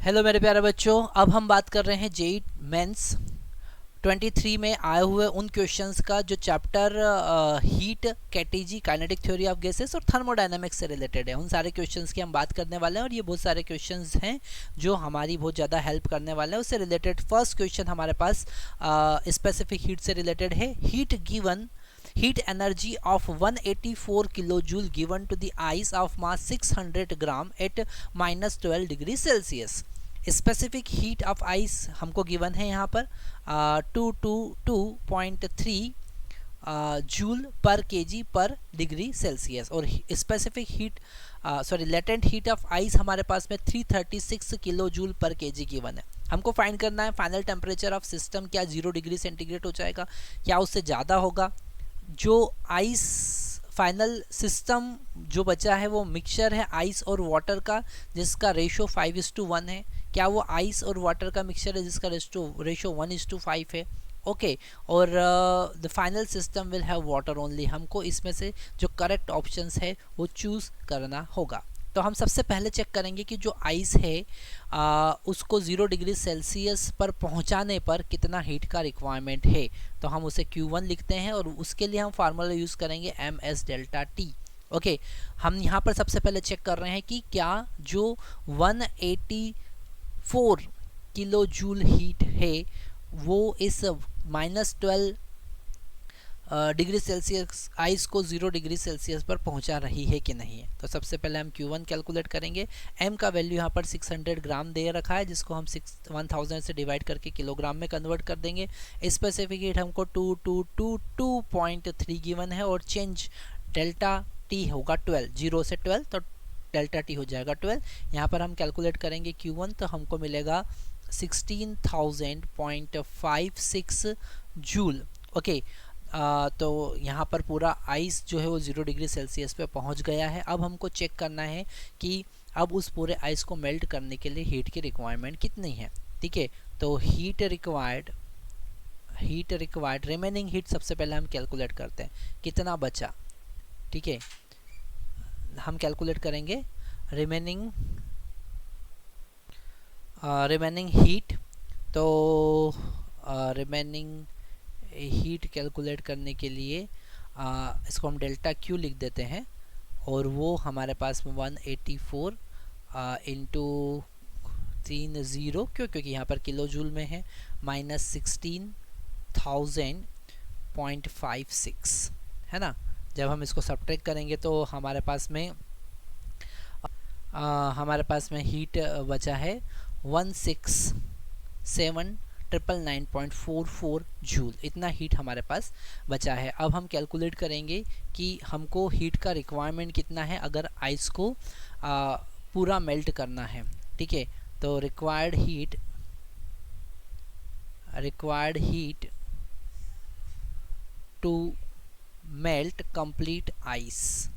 Hello मेरे प्यारे बच्चों, अब हम बात कर रहे हैं जेईई मेंस 23 में आए हुए उन क्वेश्चंस का जो चैप्टर हीट, कैटेजी, काइनेटिक थ्योरी ऑफ गैसेस और थर्मोडायनामिक्स से रिलेटेड है। उन सारे क्वेश्चंस की हम बात करने वाले हैं और ये बहुत सारे क्वेश्चंस हैं जो हमारी बहुत ज़्यादा हेल्प करने वाले हैं। उससे रिलेटेड फर्स्ट क्वेश्चन हमारे पास स्पेसिफिक हीट से रिलेटेड है। Heat energy of 184 kilojoule given to the ice of mass 600 gram at minus 12 degree Celsius. Specific heat of ice हमको गिवन है यहाँ पर 222.3 जूल पर केजी पर डिग्री सेल्सियस और specific heat latent heat of ice हमारे पास में 336 किलो जूल पर केजी गिवन है। हमको फाइंड करना है फाइनल टेम्परेचर ऑफ सिस्टम, क्या 0 डिग्री सेंटीग्रेड हो जाएगा, क्या उससे ज़्यादा होगा। जो आइस फाइनल सिस्टम जो बचा है वो मिक्सचर है आइस और वाटर का, जिसका रेशो 5:1 है। क्या वो आइस और वाटर का मिक्सचर है जिसका रेशो 1:5 है। ओके, और the final system will have water only. हमको इसमें से जो करेक्ट ऑप्शंस है वो चूज़ करना होगा। तो हम सबसे पहले चेक करेंगे कि जो आइस है उसको 0 डिग्री सेल्सियस पर पहुंचाने पर कितना हीट का रिक्वायरमेंट है। तो हम उसे Q1 लिखते हैं और उसके लिए हम फार्मूला यूज़ करेंगे MS डेल्टा T। ओके, हम यहाँ पर सबसे पहले चेक कर रहे हैं कि क्या जो 184 किलो जूल हीट है वो इस -12 डिग्री सेल्सियस आइस को 0 डिग्री सेल्सियस पर पहुंचा रही है कि नहीं है। तो सबसे पहले हम Q1 कैलकुलेट करेंगे। M का वैल्यू यहाँ पर 600 ग्राम दे रखा है, जिसको हम 1000 से डिवाइड करके किलोग्राम में कन्वर्ट कर देंगे। स्पेसिफिक हीट हमको 2222.3 गिवन है और चेंज डेल्टा T होगा 12, 0 से 12 तो डेल्टा T हो जाएगा 12। यहाँ पर हम कैलकुलेट करेंगे Q1 तो हमको मिलेगा 16,000.56 जूल। ओके, तो यहाँ पर पूरा आइस जो है वो 0 डिग्री सेल्सियस पे पहुँच गया है। अब हमको चेक करना है कि अब उस पूरे आइस को मेल्ट करने के लिए हीट की रिक्वायरमेंट कितनी है। ठीक है, तो हीट रिक्वायर्ड रिमेनिंग हीट सबसे पहले हम कैलकुलेट करते हैं कितना बचा। ठीक है, हम कैलकुलेट करेंगे रिमेनिंग हीट। तो रिमेनिंग हीट कैलकुलेट करने के लिए इसको हम डेल्टा Q लिख देते हैं और वो हमारे पास में 184 इंटू 30 क्योंकि यहाँ पर किलो जूल में है -16,000.56 है ना। जब हम इसको सब्ट्रैक्ट करेंगे तो हमारे पास में हीट बचा है 167,999.44 जूल। इतना हीट हमारे पास बचा है। अब हम कैलकुलेट करेंगे कि हमको हीट का रिक्वायरमेंट कितना है अगर आइस को पूरा मेल्ट करना है। ठीक है, तो required heat to melt complete ice,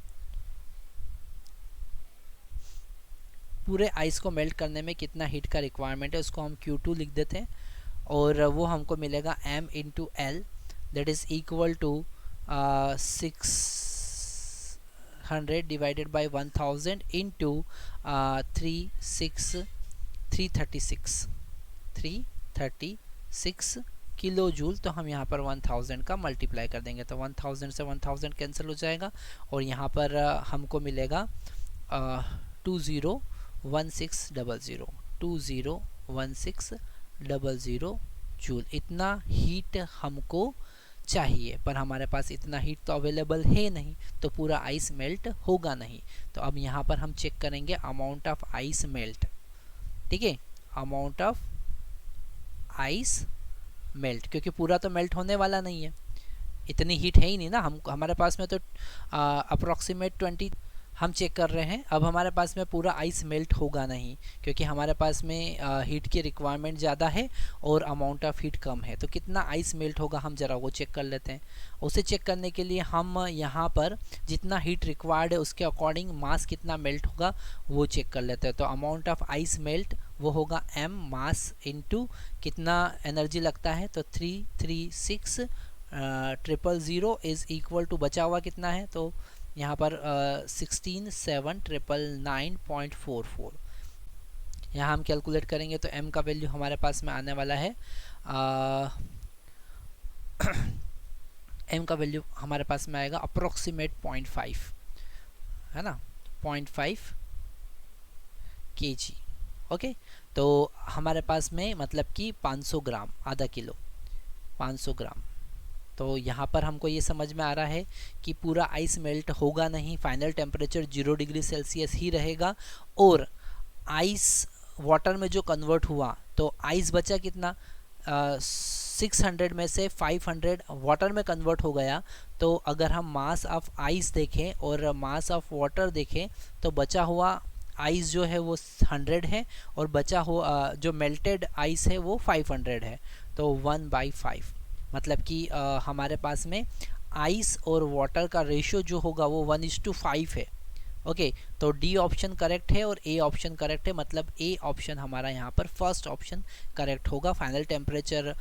पूरे आइस को मेल्ट करने में कितना हीट का रिक्वायरमेंट है उसको हम Q2 लिख देते हैं और वो हमको मिलेगा M into L, that is equal to 600 divided by 1000 into 336 kilo joule. तो हम यहाँ पर 1000 का मल्टीप्लाई कर देंगे तो 1000 से 1000 कैंसिल हो जाएगा और यहाँ पर हमको मिलेगा 201600 जूल। इतना हीट हमको चाहिए, पर हमारे पास इतना हीट तो अवेलेबल है नहीं, तो पूरा आइस मेल्ट होगा नहीं। तो अब यहाँ पर हम चेक करेंगे अमाउंट ऑफ आइस मेल्ट। ठीक है, अमाउंट ऑफ आइस मेल्ट, क्योंकि पूरा तो मेल्ट होने वाला नहीं है, इतनी हीट है ही नहीं ना। हमारे पास में तो अप्रॉक्सीमेट 20 हम चेक कर रहे हैं। अब हमारे पास में पूरा आइस मेल्ट होगा नहीं, क्योंकि हमारे पास में हीट की रिक्वायरमेंट ज़्यादा है और अमाउंट ऑफ हीट कम है। तो कितना आइस मेल्ट होगा हम ज़रा वो चेक कर लेते हैं। उसे चेक करने के लिए हम यहाँ पर जितना हीट रिक्वायर्ड है उसके अकॉर्डिंग मास कितना मेल्ट होगा वो चेक कर लेते हैं। तो अमाउंट ऑफ आइस मेल्ट वो होगा M मास इंटू कितना एनर्जी लगता है, तो 336,000 इज़ इक्वल टू बचा हुआ कितना है, तो यहाँ पर 16,799.44 यहाँ हम कैलकुलेट करेंगे तो m का वैल्यू हमारे पास में आने वाला है m का वैल्यू हमारे पास में आएगा अप्रोक्सीमेट 0.5, है ना, 0.5 kg। ओके, तो हमारे पास में मतलब कि 500 ग्राम, आधा किलो 500 ग्राम। तो यहाँ पर हमको ये समझ में आ रहा है कि पूरा आइस मेल्ट होगा नहीं, फाइनल टेम्परेचर 0 डिग्री सेल्सियस ही रहेगा, और आइस वाटर में जो कन्वर्ट हुआ तो आइस बचा कितना, 600 में से 500 वाटर में कन्वर्ट हो गया। तो अगर हम मास ऑफ आइस देखें और मास ऑफ वाटर देखें तो बचा हुआ आइस जो है वो 100 है और बचा हुआ जो मेल्टेड आइस है वो 500 है, तो 1/5, मतलब कि हमारे पास में आइस और वाटर का रेशियो जो होगा वो 1:5 है। ओके, तो डी ऑप्शन करेक्ट है और ए ऑप्शन करेक्ट है, मतलब ए ऑप्शन हमारा यहाँ पर फर्स्ट ऑप्शन करेक्ट होगा। फाइनल टेम्परेचर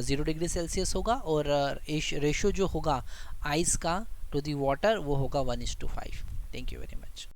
0 डिग्री सेल्सियस होगा और रेशियो जो होगा आइस का टू दी वाटर वो होगा 1:5। Thank you very much.